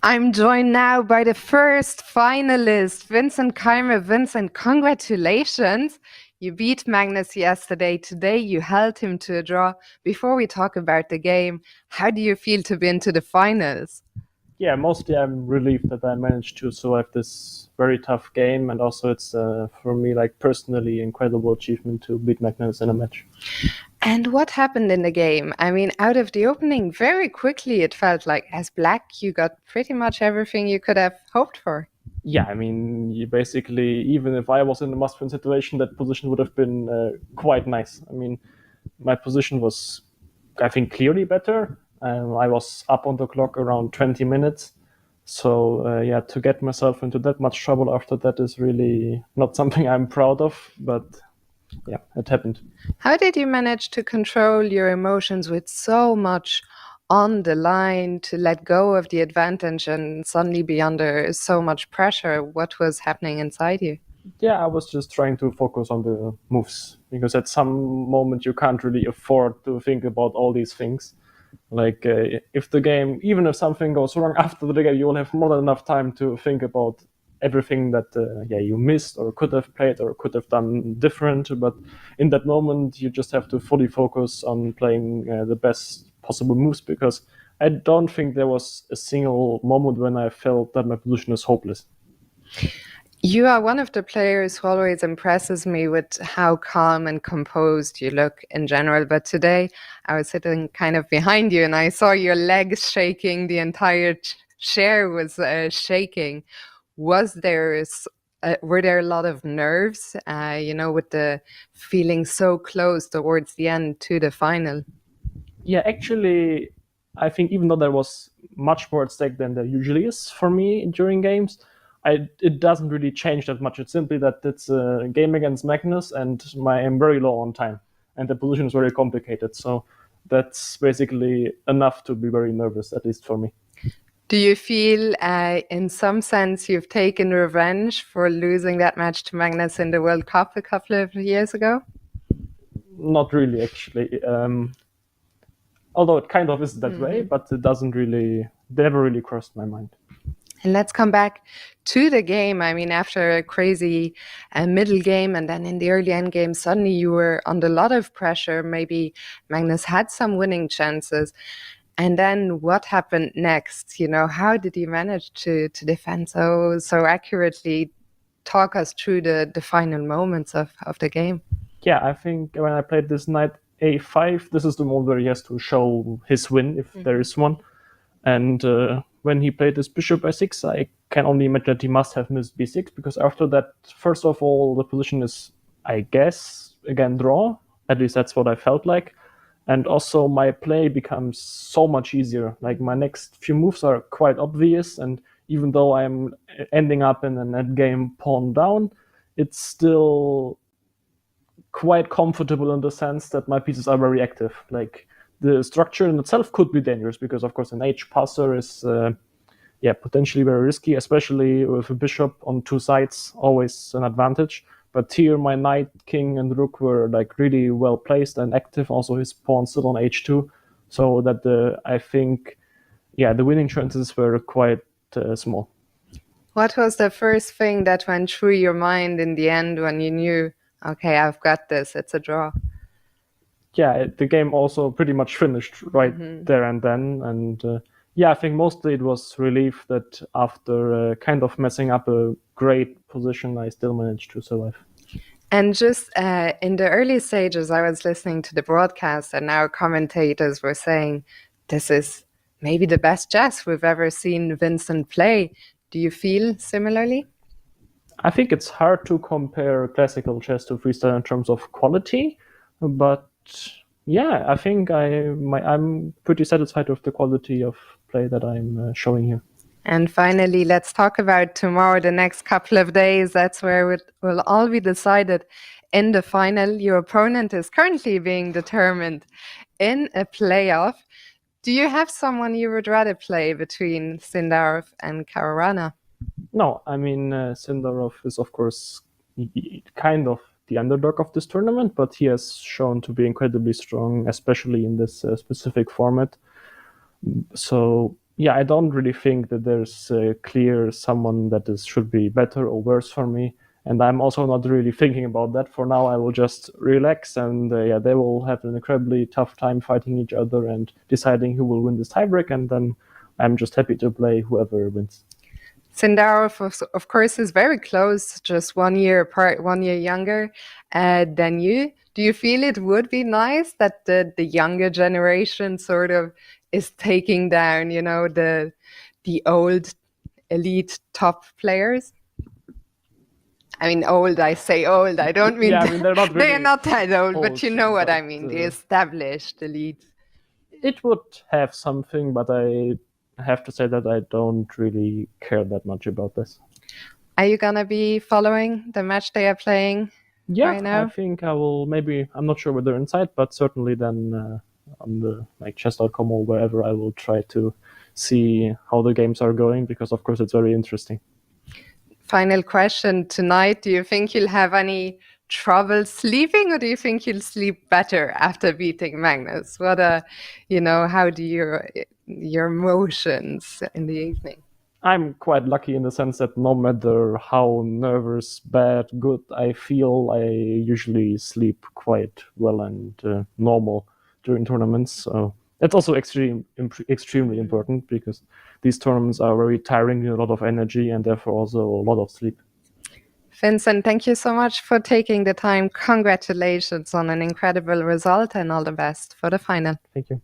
I'm joined now by the first finalist, Vincent Keymer. Vincent, congratulations. You beat Magnus yesterday. Today you held him to a draw. Before we talk about the game, how do you feel to be into the finals? Yeah, mostly I'm relieved that I managed to survive this very tough game, and also it's for me like personally incredible achievement to beat Magnus in a match. And what happened in the game? I mean, out of the opening, very quickly it felt like as black, you got pretty much everything you could have hoped for. Yeah, I mean, you basically, even if I was in a must-win situation, that position would have been quite nice. I mean, my position was, I think, clearly better. I was up on the clock around 20 minutes. So, yeah, to get myself into that much trouble after that is really not something I'm proud of, but yeah, it happened. How did you manage to control your emotions with so much on the line to let go of the advantage and suddenly be under so much pressure? What was happening inside you? Yeah, I was just trying to focus on the moves because at some moment you can't really afford to think about all these things. Like if the game, even if something goes wrong after the game, you will have more than enough time to think about everything that yeah you missed or could have played or could have done different. But in that moment, you just have to fully focus on playing the best possible moves because I don't think there was a single moment when I felt that my position is hopeless. You are one of the players who always impresses me with how calm and composed you look in general. But today I was sitting kind of behind you and I saw your legs shaking. The entire chair was shaking. Was there, were there a lot of nerves, with the feeling so close towards the end to the final? Yeah, actually, I think even though there was much more at stake than there usually is for me during games, it doesn't really change that much. It's simply that it's a game against Magnus, and I'm very low on time, and the position is very complicated. So that's basically enough to be very nervous, at least for me. Do you feel, in some sense, you've taken revenge for losing that match to Magnus in the World Cup a couple of years ago? Not really, actually. Although it kind of is that way, but it doesn't really, never really crossed my mind. And let's come back to the game. I mean, after a crazy middle game and then in the early end game, suddenly you were under a lot of pressure. Maybe Magnus had some winning chances. And then what happened next? How did you manage to defend so accurately? Talk us through the final moments of the game. Yeah, I think when I played this knight a5, this is the moment where he has to show his win if there is one. And when he played this bishop by6, I can only imagine that he must have missed b6 because after that, first of all, the position is, I guess, again draw. At least that's what I felt like. And also my play becomes so much easier. Like my next few moves are quite obvious, and even though I'm ending up in an endgame pawn down, it's still quite comfortable in the sense that my pieces are very active. Like the structure in itself could be dangerous because, of course, an H passer is yeah potentially very risky, especially with a bishop on two sides, always an advantage. But here, my knight, king, and rook were like really well placed and active. Also, his pawn still on h2, so that I think, yeah, the winning chances were quite small. What was the first thing that went through your mind in the end when you knew, okay, I've got this, it's a draw? Yeah, the game also pretty much finished right there and then. And yeah, I think mostly it was relief that after kind of messing up a great position, I still managed to survive. And just in the early stages, I was listening to the broadcast, and our commentators were saying, this is maybe the best chess we've ever seen Vincent play. Do you feel similarly? I think it's hard to compare classical chess to freestyle in terms of quality, but yeah, I think I'm pretty satisfied with the quality of play that I'm showing here. And finally, let's talk about tomorrow, the next couple of days. That's where it will all be decided in the final. Your opponent is currently being determined in a playoff. Do you have someone you would rather play between Sindarov and Caruana? No, I mean, Sindarov is, of course, kind of the underdog of this tournament, but he has shown to be incredibly strong, especially in this specific format. So Yeah, I don't really think that there's clear someone that should be better or worse for me. And I'm also not really thinking about that. For now, I will just relax, and yeah, they will have an incredibly tough time fighting each other and deciding who will win this tiebreak. And then I'm just happy to play whoever wins. Sindarov, of course, is very close, just 1 year apart, 1 year younger than you. Do you feel it would be nice that the younger generation sort of is taking down, the old elite top players? I mean, old, I say old, I don't mean, Yeah, I mean, they're not they are really not that old, but old, you know what I but, mean, the established elite. it would have something, but I have to say that I don't really care that much about this. Are you gonna be following the match they are playing Yeah, right I now? think I will. Maybe I'm not sure whether inside, but certainly then on the like chess.com or wherever, I will try to see how the games are going, because of course it's very interesting. Final question tonight. Do you think you'll have any trouble sleeping, or do you think you'll sleep better after beating Magnus? How do your emotions in the evening? I'm quite lucky in the sense that no matter how nervous, bad, good I feel, I usually sleep quite well and normal during tournaments. So that's also extremely important, because these tournaments are very tiring, a lot of energy, and therefore also a lot of sleep. Vincent, thank you so much for taking the time. Congratulations on an incredible result, and all the best for the final. Thank you.